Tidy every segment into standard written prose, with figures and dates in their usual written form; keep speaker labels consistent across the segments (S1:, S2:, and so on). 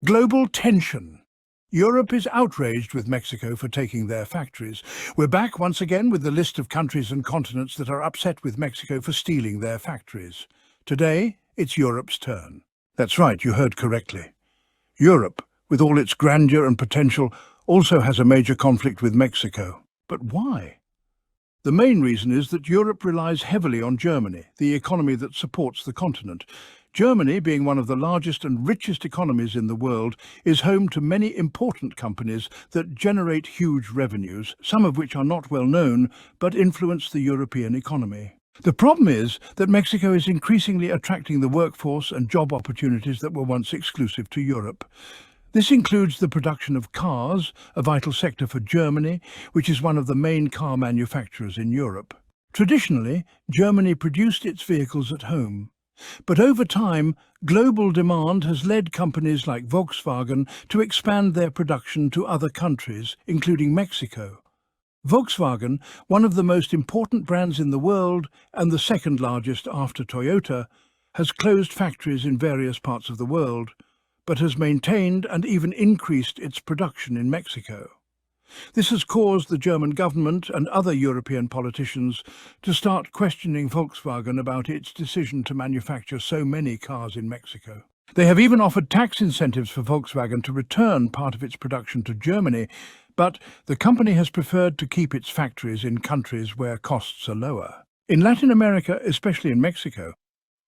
S1: Global tension. Europe is outraged with Mexico for taking their factories. We're back once again with the list of countries and continents that are upset with Mexico for stealing their factories. Today, it's Europe's turn. That's right, you heard correctly. Europe, with all its grandeur and potential, also has a major conflict with Mexico. But why? The main reason is that Europe relies heavily on Germany, the economy that supports the continent. Germany, being one of the largest and richest economies in the world, is home to many important companies that generate huge revenues, some of which are not well known, but influence the European economy. The problem is that Mexico is increasingly attracting the workforce and job opportunities that were once exclusive to Europe. This includes the production of cars, a vital sector for Germany, which is one of the main car manufacturers in Europe. Traditionally, Germany produced its vehicles at home. But over time, global demand has led companies like Volkswagen to expand their production to other countries, including Mexico. Volkswagen, one of the most important brands in the world and the second largest after Toyota, has closed factories in various parts of the world, but has maintained and even increased its production in Mexico. This has caused the German government and other European politicians to start questioning Volkswagen about its decision to manufacture so many cars in Mexico. They have even offered tax incentives for Volkswagen to return part of its production to Germany, but the company has preferred to keep its factories in countries where costs are lower. In Latin America, especially in Mexico,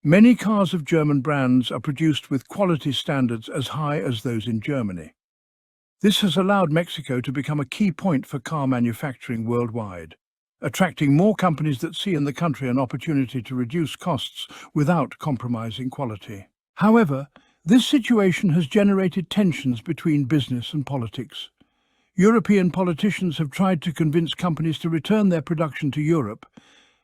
S1: many cars of German brands are produced with quality standards as high as those in Germany. This has allowed Mexico to become a key point for car manufacturing worldwide, attracting more companies that see in the country an opportunity to reduce costs without compromising quality. However, this situation has generated tensions between business and politics. European politicians have tried to convince companies to return their production to Europe,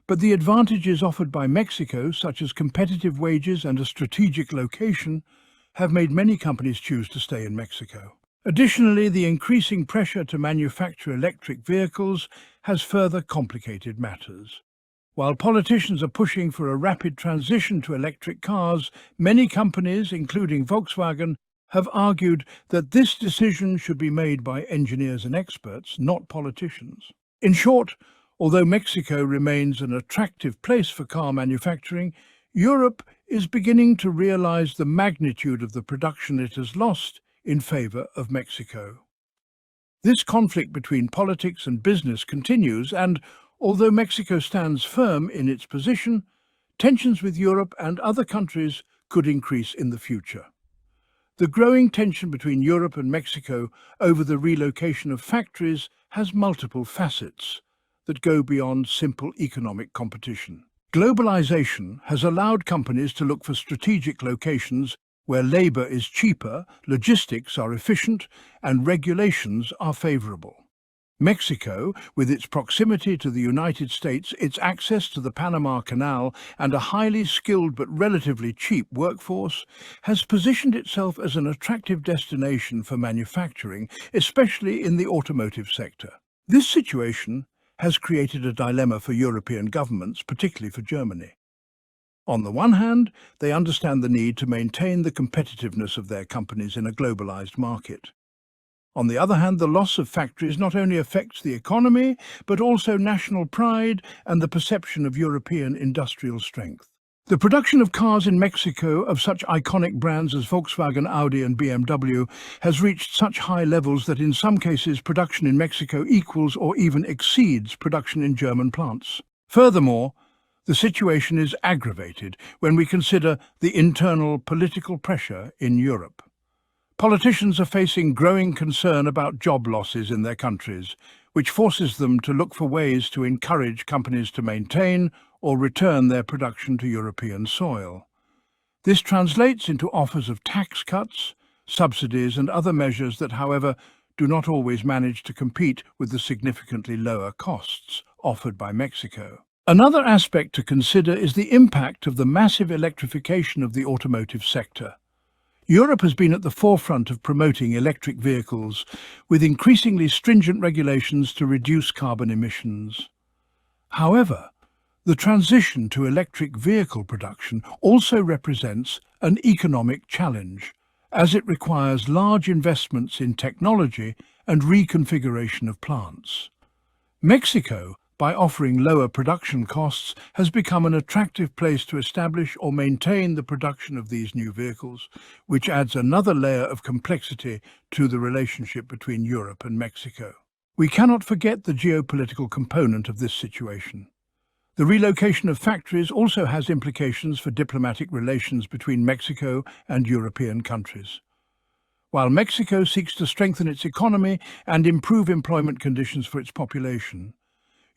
S1: but the advantages offered by Mexico, such as competitive wages and a strategic location, have made many companies choose to stay in Mexico. Additionally, the increasing pressure to manufacture electric vehicles has further complicated matters. While politicians are pushing for a rapid transition to electric cars, many companies, including Volkswagen, have argued that this decision should be made by engineers and experts, not politicians. In short, although Mexico remains an attractive place for car manufacturing, Europe is beginning to realize the magnitude of the production it has lost in favor of Mexico. This conflict between politics and business continues, and although Mexico stands firm in its position, tensions with Europe and other countries could increase in the future. The growing tension between Europe and Mexico over the relocation of factories has multiple facets that go beyond simple economic competition. Globalization has allowed companies to look for strategic locations where labor is cheaper, logistics are efficient, and regulations are favorable. Mexico, with its proximity to the United States, its access to the Panama Canal, and a highly skilled but relatively cheap workforce, has positioned itself as an attractive destination for manufacturing, especially in the automotive sector. This situation has created a dilemma for European governments, particularly for Germany. On the one hand, they understand the need to maintain the competitiveness of their companies in a globalized market. On the other hand, the loss of factories not only affects the economy, but also national pride and the perception of European industrial strength. The production of cars in Mexico of such iconic brands as Volkswagen, Audi and BMW has reached such high levels that in some cases production in Mexico equals or even exceeds production in German plants. Furthermore, the situation is aggravated when we consider the internal political pressure in Europe. Politicians are facing growing concern about job losses in their countries, which forces them to look for ways to encourage companies to maintain or return their production to European soil. This translates into offers of tax cuts, subsidies and other measures that, however, do not always manage to compete with the significantly lower costs offered by Mexico. Another aspect to consider is the impact of the massive electrification of the automotive sector. Europe has been at the forefront of promoting electric vehicles, with increasingly stringent regulations to reduce carbon emissions. However, the transition to electric vehicle production also represents an economic challenge, as it requires large investments in technology and reconfiguration of plants. Mexico, by offering lower production costs, has become an attractive place to establish or maintain the production of these new vehicles, which adds another layer of complexity to the relationship between Europe and Mexico. We cannot forget the geopolitical component of this situation. The relocation of factories also has implications for diplomatic relations between Mexico and European countries. While Mexico seeks to strengthen its economy and improve employment conditions for its population,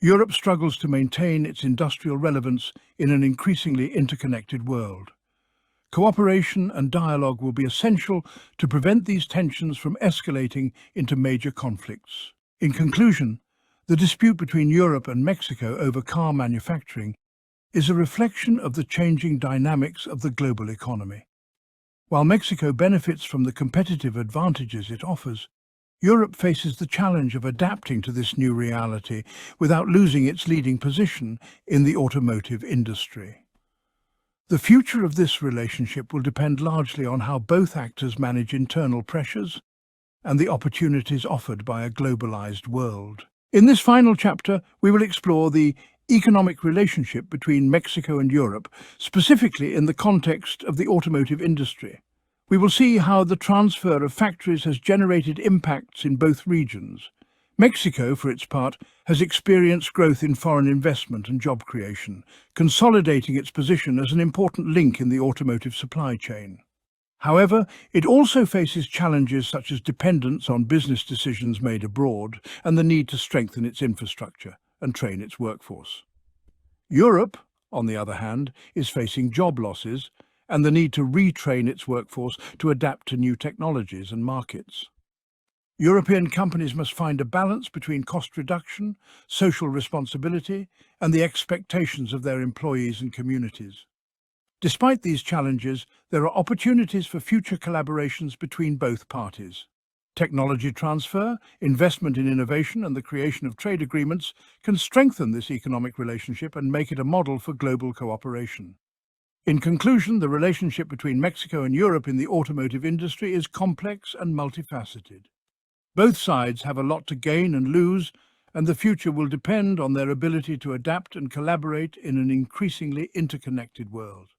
S1: Europe struggles to maintain its industrial relevance in an increasingly interconnected world. Cooperation and dialogue will be essential to prevent these tensions from escalating into major conflicts. In conclusion, the dispute between Europe and Mexico over car manufacturing is a reflection of the changing dynamics of the global economy. While Mexico benefits from the competitive advantages it offers, Europe faces the challenge of adapting to this new reality without losing its leading position in the automotive industry. The future of this relationship will depend largely on how both actors manage internal pressures and the opportunities offered by a globalized world. In this final chapter, we will explore the economic relationship between Mexico and Europe, specifically in the context of the automotive industry. We will see how the transfer of factories has generated impacts in both regions. Mexico, for its part, has experienced growth in foreign investment and job creation, consolidating its position as an important link in the automotive supply chain. However, it also faces challenges such as dependence on business decisions made abroad and the need to strengthen its infrastructure and train its workforce. Europe, on the other hand, is facing job losses and the need to retrain its workforce to adapt to new technologies and markets. European companies must find a balance between cost reduction, social responsibility, and the expectations of their employees and communities. Despite these challenges, there are opportunities for future collaborations between both parties. Technology transfer, investment in innovation, and the creation of trade agreements can strengthen this economic relationship and make it a model for global cooperation. In conclusion, the relationship between Mexico and Europe in the automotive industry is complex and multifaceted. Both sides have a lot to gain and lose, and the future will depend on their ability to adapt and collaborate in an increasingly interconnected world.